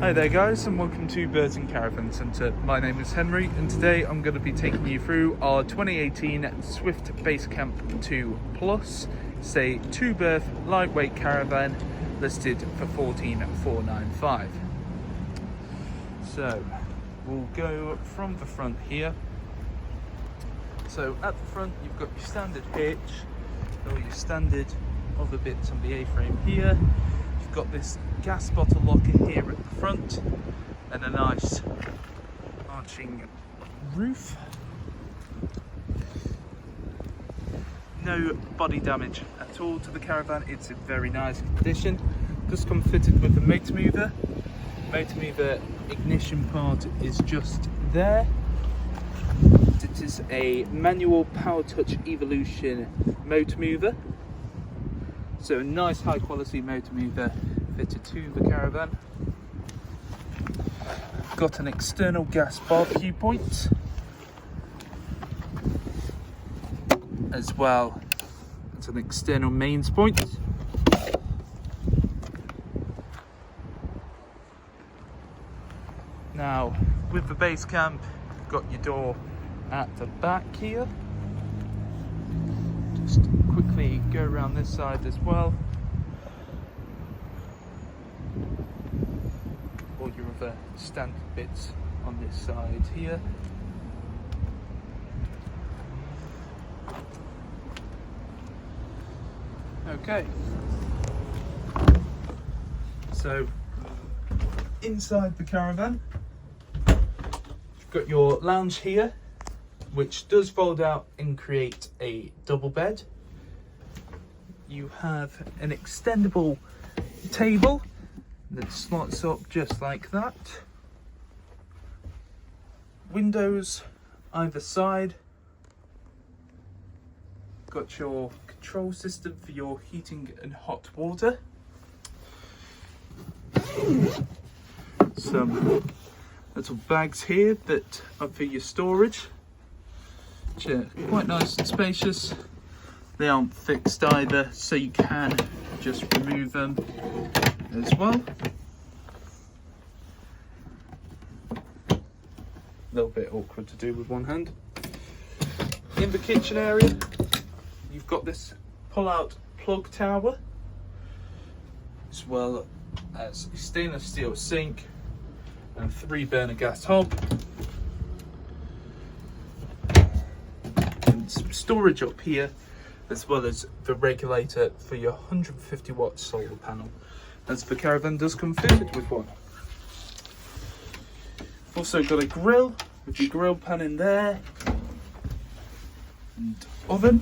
Hi there guys, and welcome to Burton Caravan Centre. My name is Henry, and today I'm going to be taking you through our 2018 Swift Basecamp 2 Plus. It's a 2-berth lightweight caravan listed for $14,495. So we'll go from the front here. So at the front you've got your standard hitch, or your standard other bits on the A-frame here. You've got this gas bottle locker here at the front and a nice arching roof. No body damage at all to the caravan. It's in very nice condition. Does come fitted with the motor mover. Motor mover ignition part is just there. It is a manual power touch evolution motor mover. So a nice high quality motor mover fitted to the caravan. Got an external gas barbecue point, as well as an external mains point. Now with the base camp, you've got your door at the back here. Just quickly go around this side as well. All your other standard bits on this side here. Okay. So inside the caravan, you've got your lounge here, which does fold out and create a double bed. You have an extendable table that slots up just like that. Windows either side. Got your control system for your heating and hot water. Some little bags here that are for your storage, which are quite nice and spacious. They aren't fixed either, so you can just remove them as well. A little bit awkward to do with one hand. In the kitchen area, you've got this pull-out plug tower, as well as a stainless steel sink and 3-burner gas hob. And some storage up here, as well as the regulator for your 150-watt solar panel, as the caravan does come fitted with one. Also got a grill with your grill pan in there, and oven.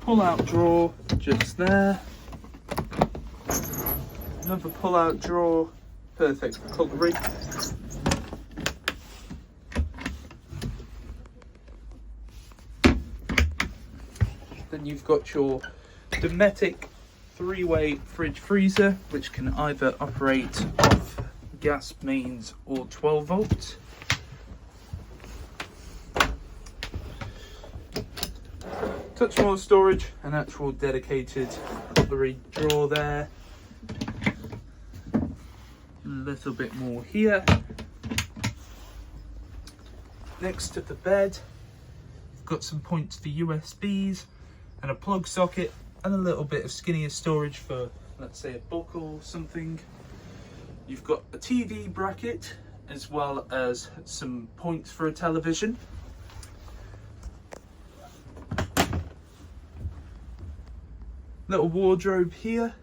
Pull-out drawer just there. Another pull-out drawer, perfect for cutlery. Then you've got your Dometic 3-way fridge freezer, which can either operate off gas mains or 12 volt. Touch more storage, an actual dedicated cutlery drawer there. A little bit more here. Next to the bed, you've got some points for USBs and a plug socket, and a little bit of skinnier storage for, let's say, a book or something. You've got a TV bracket, as well as some points for a television. Little wardrobe here,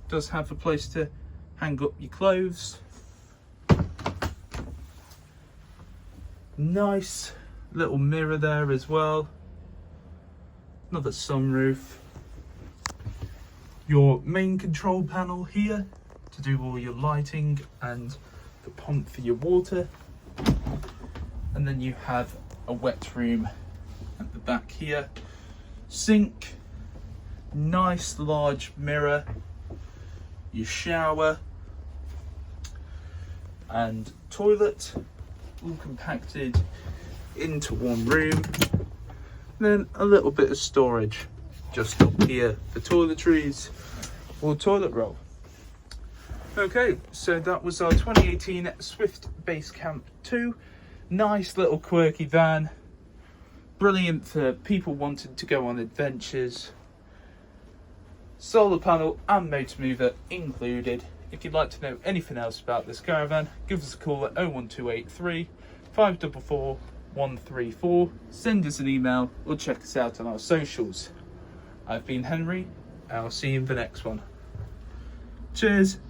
does have a place to hang up your clothes. Nice little mirror there as well. Another sunroof. Your main control panel here to do all your lighting and the pump for your water. And then you have a wet room at the back here. Sink, nice large mirror, your shower and toilet, all compacted into one room. Then a little bit of storage just up here for toiletries or toilet roll. Okay, so that was our 2018 Swift Basecamp 2. Nice little quirky van. Brilliant for people wanting to go on adventures. Solar panel and motor mover included. If you'd like to know anything else about this caravan, give us a call at 01283 544 134. Send us an email or check us out on our socials. I've been Henry, and I'll see you in the next one. Cheers.